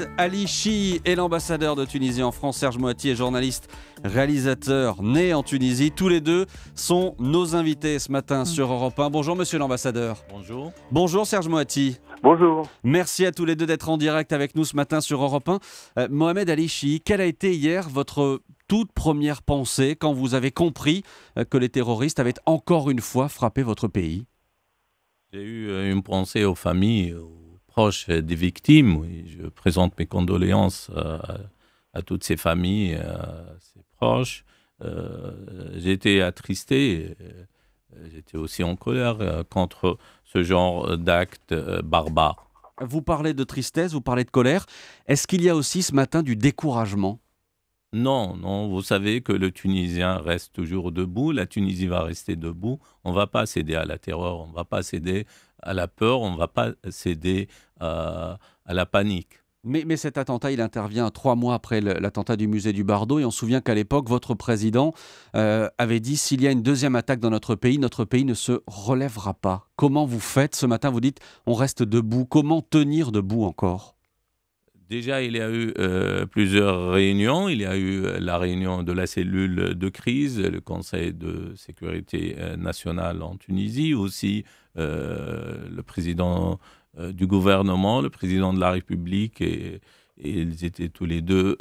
Mohamed Ali Chi est l'ambassadeur de Tunisie en France. Serge Moati est journaliste, réalisateur, né en Tunisie. Tous les deux sont nos invités ce matin sur Europe 1. Bonjour monsieur l'ambassadeur. Bonjour. Bonjour Serge Moati. Bonjour. Merci à tous les deux d'être en direct avec nous ce matin sur Europe 1. Mohamed Ali Chi, quelle a été hier votre toute première pensée quand vous avez compris que les terroristes avaient encore une fois frappé votre pays? J'ai eu une pensée aux familles, aux proches des victimes. Oui, je présente mes condoléances à toutes ces familles, à ses proches. J'ai été attristé, j'étais aussi en colère contre ce genre d'actes barbares. Vous parlez de tristesse, vous parlez de colère. Est-ce qu'il y a aussi ce matin du découragement? Non, vous savez que le Tunisien reste toujours debout, la Tunisie va rester debout. On ne va pas céder à la terreur, on ne va pas céder à la peur, on ne va pas céder à la panique. Mais cet attentat, il intervient 3 mois après l'attentat du musée du Bardo. Et on se souvient qu'à l'époque, votre président avait dit « S'il y a une deuxième attaque dans notre pays ne se relèvera pas ». Comment vous faites ce matin? Vous dites « On reste debout ». Comment tenir debout encore? Déjà, il y a eu plusieurs réunions. Il y a eu la réunion de la cellule de crise, le Conseil de sécurité nationale en Tunisie, aussi le président du gouvernement, le président de la République, et ils étaient tous les deux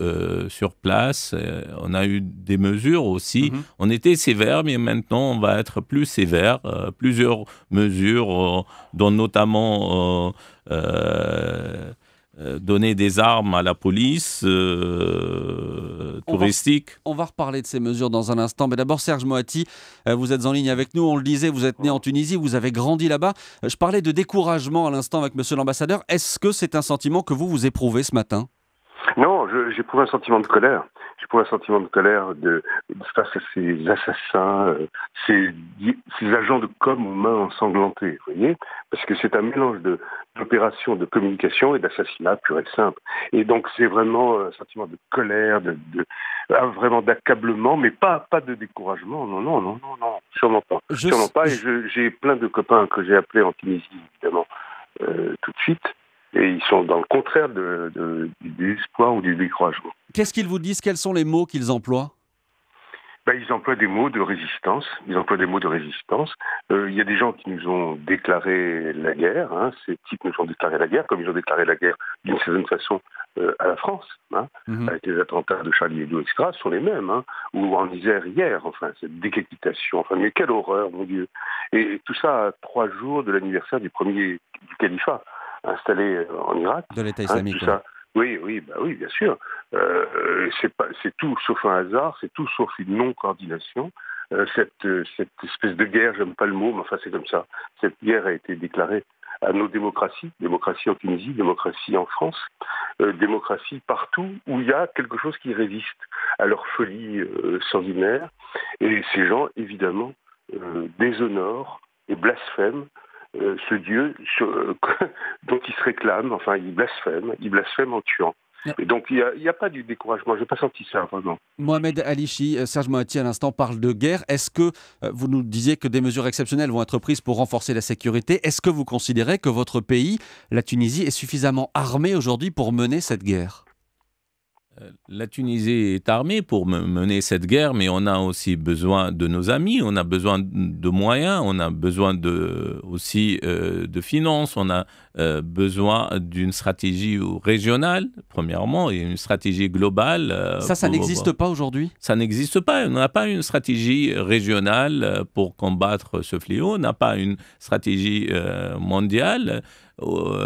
sur place. On a eu des mesures aussi. On était sévère, mais maintenant on va être plus sévère. Plusieurs mesures, dont notamment donner des armes à la police touristique. On va reparler de ces mesures dans un instant. Mais d'abord, Serge Moati, vous êtes en ligne avec nous. On le disait, vous êtes né en Tunisie, vous avez grandi là-bas. Je parlais de découragement à l'instant avec monsieur l'ambassadeur. Est-ce que c'est un sentiment que vous éprouvez ce matin? Non, j'éprouve un sentiment de colère. J'éprouve un sentiment de colère face à ces assassins, ces agents de com aux mains ensanglantées, vous voyez, parce que c'est un mélange d'opérations de communication et d'assassinat pur et simple. Et donc c'est vraiment un sentiment de colère, vraiment d'accablement, mais pas de découragement. Non, sûrement pas. Sûrement pas. Et j'ai plein de copains que j'ai appelés en Tunisie, évidemment, tout de suite. Et ils sont dans le contraire du désespoir ou du découragement. Qu'est-ce qu'ils vous disent? Quels sont les mots qu'ils emploient? Ils emploient des mots de résistance. Il y a des gens qui nous ont déclaré la guerre. Ces types nous ont déclaré la guerre, comme ils ont déclaré la guerre d'une certaine façon à la France. Avec les attentats de Charlie Hebdo, etc. Ce sont les mêmes. Ou en Isère hier, cette décapitation. Mais quelle horreur, mon Dieu. Et tout ça à 3 jours de l'anniversaire du califat installé en Irak. De l'État islamique. Oui, bien sûr. C'est tout sauf un hasard, c'est tout sauf une non-coordination. Cette espèce de guerre, j'aime pas le mot, mais c'est comme ça. Cette guerre a été déclarée à nos démocraties, démocratie en Tunisie, démocratie en France, démocratie partout où il y a quelque chose qui résiste à leur folie sanguinaire. Et ces gens, évidemment, déshonorent et blasphèment ce Dieu dont il se réclame, il blasphème en tuant. Et donc il n'y a pas du découragement, je n'ai pas senti ça vraiment. Mohamed Ali Chi, Serge Moati à l'instant parle de guerre. Est-ce que vous nous disiez que des mesures exceptionnelles vont être prises pour renforcer la sécurité? Est-ce que vous considérez que votre pays, la Tunisie, est suffisamment armé aujourd'hui pour mener cette guerre? La Tunisie est armée pour mener cette guerre, mais on a aussi besoin de nos amis, on a besoin de moyens, on a besoin aussi de finances, on a besoin d'une stratégie régionale, premièrement, et une stratégie globale. Ça n'existe pas aujourd'hui? Ça n'existe pas. On n'a pas une stratégie régionale pour combattre ce fléau, on n'a pas une stratégie mondiale.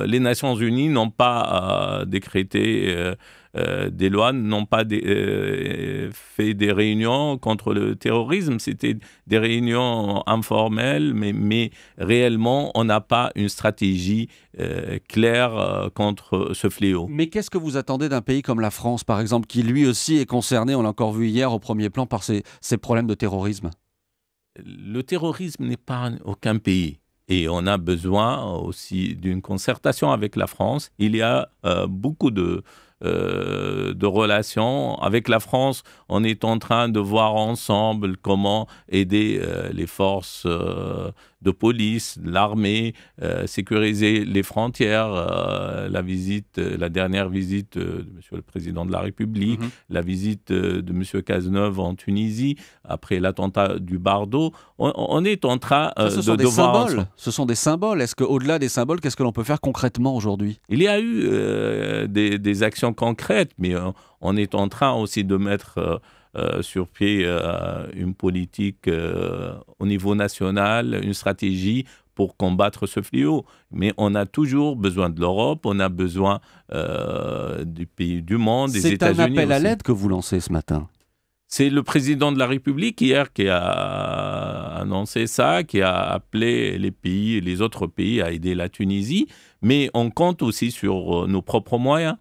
Les Nations Unies n'ont pas décrété des lois, n'ont pas fait des réunions contre le terrorisme. C'était des réunions informelles, mais réellement, on n'a pas une stratégie claire contre ce fléau. Mais qu'est-ce que vous attendez d'un pays comme la France, par exemple, qui lui aussi est concerné, on l'a encore vu hier, au premier plan, par ces problèmes de terrorisme? Le terrorisme n'est pas aucun pays. Et on a besoin aussi d'une concertation avec la France. Il y a beaucoup de de relations. Avec la France, on est en train de voir ensemble comment aider les forces de police, l'armée, sécuriser les frontières, la dernière visite de Monsieur le Président de la République, la visite de Monsieur Cazeneuve en Tunisie, après l'attentat du Bardo. On est en train de voir ensemble. Ce sont des symboles. Est-ce qu'au-delà des symboles, qu'est-ce que l'on peut faire concrètement aujourd'hui? Il y a eu des actions concrètes, mais on est en train aussi de mettre sur pied une politique au niveau national, une stratégie pour combattre ce fléau. Mais on a toujours besoin de l'Europe, on a besoin du pays du monde, des États-Unis. C'est un appel à aussi. l'aide que vous lancez ce matin. C'est le président de la République hier qui a annoncé ça, qui a appelé les autres pays à aider la Tunisie, mais on compte aussi sur nos propres moyens.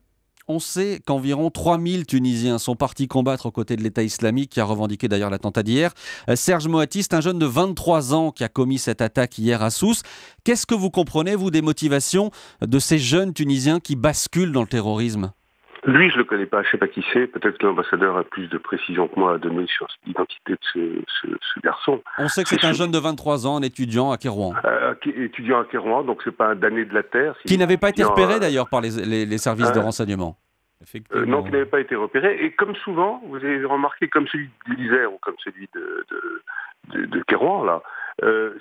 On sait qu'environ 3000 Tunisiens sont partis combattre aux côtés de l'État islamique, qui a revendiqué d'ailleurs l'attentat d'hier. Serge Moati, c'est un jeune de 23 ans qui a commis cette attaque hier à Sousse. Qu'est-ce que vous comprenez, vous, des motivations de ces jeunes Tunisiens qui basculent dans le terrorisme ? Lui, je ne le connais pas, je ne sais pas qui c'est. Peut-être que l'ambassadeur a plus de précision que moi à donner sur l'identité de ce garçon. On sait que c'est un jeune de 23 ans, un étudiant à Kérouan. Étudiant à Kérouan, donc c'est pas un damné de la terre. Qui n'avait pas été repéré d'ailleurs par les services de renseignement. Non, qui n'avait pas été repéré. Et comme souvent, vous avez remarqué, comme celui de l'Isère ou comme celui de Kérouan, là,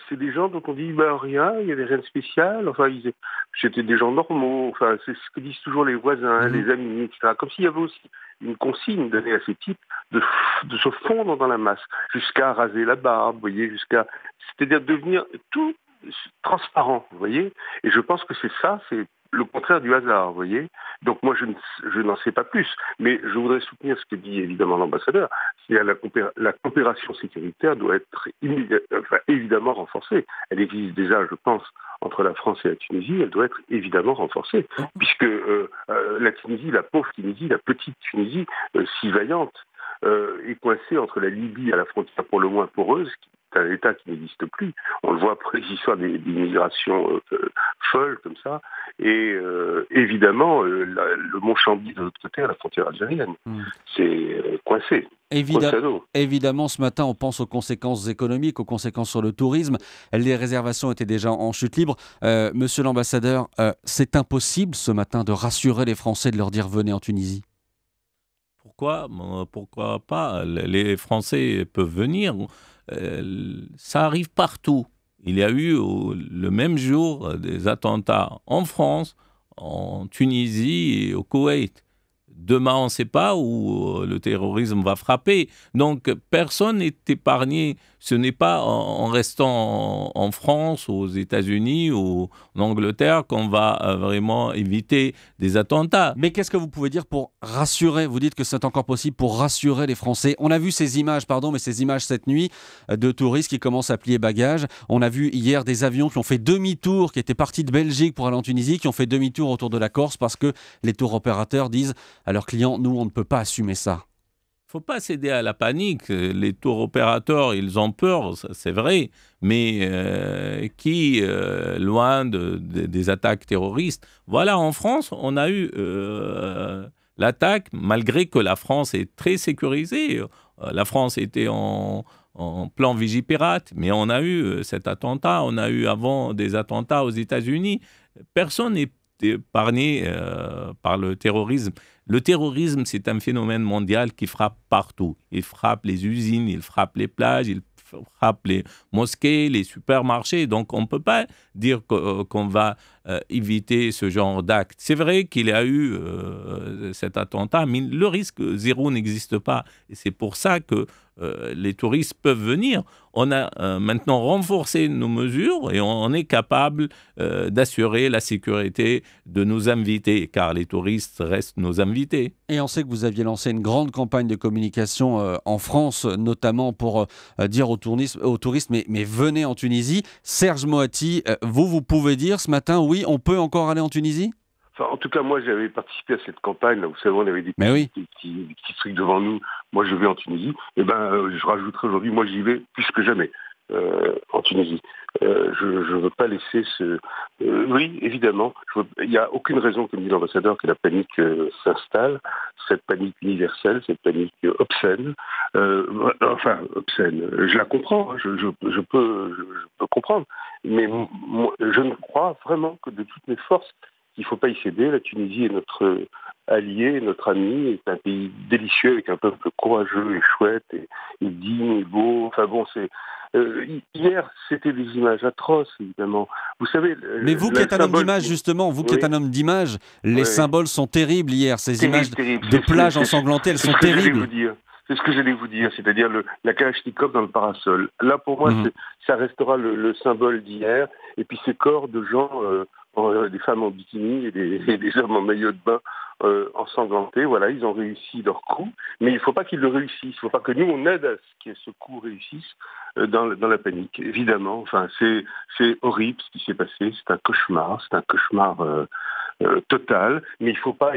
c'est des gens dont on dit rien, il n'y avait rien de spécial, enfin c'était des gens normaux, enfin c'est ce que disent toujours les voisins, les amis, etc. Comme s'il y avait aussi une consigne donnée à ces types de se fondre dans la masse, jusqu'à raser la barbe, vous voyez, c'est-à-dire devenir tout transparent, vous voyez. Et je pense que c'est le contraire du hasard, vous voyez. Donc moi, je n'en sais pas plus, mais je voudrais soutenir ce que dit évidemment l'ambassadeur. La coopération sécuritaire doit être évidemment renforcée. Elle existe déjà, je pense, entre la France et la Tunisie. Elle doit être évidemment renforcée, puisque la Tunisie, la pauvre Tunisie, la petite Tunisie, si vaillante, est coincée entre la Libye à la frontière pour le moins poreuse, c'est un État qui n'existe plus. On le voit après les histoires des migrations folles comme ça. Et évidemment, le mont Chambly de l'autre côté, à la frontière algérienne, c'est coincé. Évidemment, ce matin, on pense aux conséquences économiques, aux conséquences sur le tourisme. Les réservations étaient déjà en chute libre. Monsieur l'ambassadeur, c'est impossible ce matin de rassurer les Français, de leur dire venez en Tunisie. Pourquoi pas? Les Français peuvent venir. Ça arrive partout. Il y a eu le même jour des attentats en France, en Tunisie et au Koweït. Demain, on ne sait pas où le terrorisme va frapper. Donc, personne n'est épargné. Ce n'est pas en restant en France, aux États-Unis ou en Angleterre qu'on va vraiment éviter des attentats. Mais qu'est-ce que vous pouvez dire pour rassurer? Vous dites que c'est encore possible pour rassurer les Français. On a vu ces images, cette nuit, de touristes qui commencent à plier bagages. On a vu hier des avions qui ont fait demi-tour, qui étaient partis de Belgique pour aller en Tunisie, qui ont fait demi-tour autour de la Corse parce que les tours opérateurs disent à leurs clients, nous, on ne peut pas assumer ça. Il ne faut pas céder à la panique. Les tours opérateurs, ils ont peur, c'est vrai, mais loin des attaques terroristes. Voilà, en France, on a eu l'attaque, malgré que la France est très sécurisée. La France était en plan Vigipirate, mais on a eu cet attentat. On a eu avant des attentats aux États-Unis. Personne n'est épargné par le terrorisme. Le terrorisme, c'est un phénomène mondial qui frappe partout. Il frappe les usines, il frappe les plages, il frappe les mosquées, les supermarchés. Donc, on ne peut pas dire qu'on va éviter ce genre d'acte. C'est vrai qu'il y a eu cet attentat, mais le risque zéro n'existe pas. Et c'est pour ça que les touristes peuvent venir. On a maintenant renforcé nos mesures et on est capable d'assurer la sécurité de nos invités, car les touristes restent nos invités. Et on sait que vous aviez lancé une grande campagne de communication en France, notamment pour dire aux touristes, mais venez en Tunisie. Serge Moati, vous pouvez dire ce matin, oui, on peut encore aller en Tunisie ? Enfin, en tout cas, moi, j'avais participé à cette campagne. Là, vous savez, on avait des petits trucs devant nous. Moi, je vais en Tunisie. Et je rajouterai aujourd'hui, moi, j'y vais plus que jamais. en Tunisie. Je ne veux pas laisser ce... oui, évidemment, il n'y a aucune raison, comme dit l'ambassadeur, que la panique s'installe, cette panique universelle, cette panique obscène. Enfin, obscène, je la comprends, hein, je peux comprendre, mais moi, je ne crois vraiment que de toutes mes forces qu'il ne faut pas y céder. La Tunisie est notre allié, notre ami, est un pays délicieux avec un peuple courageux et chouette et digne et beau. Enfin bon, c'est... hier, c'était des images atroces, évidemment. Vous savez... Mais vous qui êtes un homme d'image, justement, vous qui êtes un homme d'image, les symboles sont terribles hier. Ces images de plages ensanglantées, elles sont terribles. C'est ce que j'allais vous dire, c'est-à-dire la Kalachnikov dans le parasol. Là, pour moi, ça restera le symbole d'hier. Et puis ces corps de gens, des femmes en bikini et des hommes en maillot de bain ensanglantés, voilà, ils ont réussi leur coup. Mais il ne faut pas qu'ils le réussissent. Il ne faut pas que nous, on aide à ce que ce coup réussisse dans la panique. Évidemment, enfin, c'est horrible ce qui s'est passé. C'est un cauchemar. C'est un cauchemar... total, mais il faut pas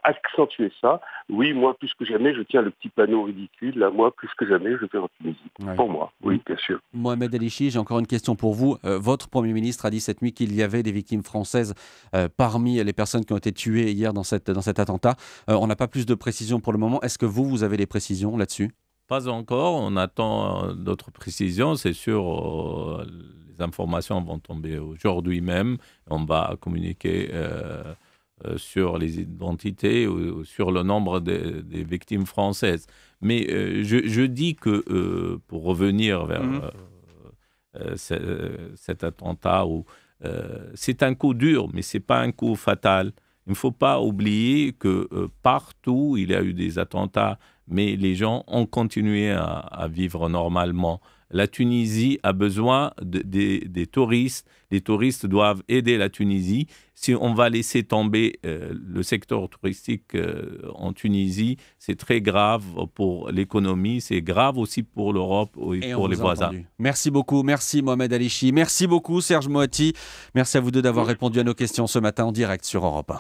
accentuer ça. Oui, moi, plus que jamais, je tiens le petit panneau ridicule. Là, moi, plus que jamais, je vais en Tunisie. Ouais. Pour moi, oui, bien sûr. Mohamed El-Ichi, j'ai encore une question pour vous. Votre Premier ministre a dit cette nuit qu'il y avait des victimes françaises parmi les personnes qui ont été tuées hier dans cet attentat. On n'a pas plus de précisions pour le moment. Est-ce que vous avez des précisions là-dessus ? Pas encore. On attend d'autres précisions. C'est sûr, les informations vont tomber aujourd'hui même. On va communiquer sur les identités ou sur le nombre des victimes françaises. Mais je dis que, pour revenir vers cet attentat, c'est un coup dur, mais ce n'est pas un coup fatal. Il ne faut pas oublier que partout, il y a eu des attentats, mais les gens ont continué à vivre normalement. La Tunisie a besoin des touristes. Les touristes doivent aider la Tunisie. Si on va laisser tomber le secteur touristique en Tunisie, c'est très grave pour l'économie, c'est grave aussi pour l'Europe et pour les voisins. Merci beaucoup, merci Mohamed El-Ichi. Merci beaucoup Serge Moati. Merci à vous deux d'avoir répondu à nos questions ce matin en direct sur Europe 1.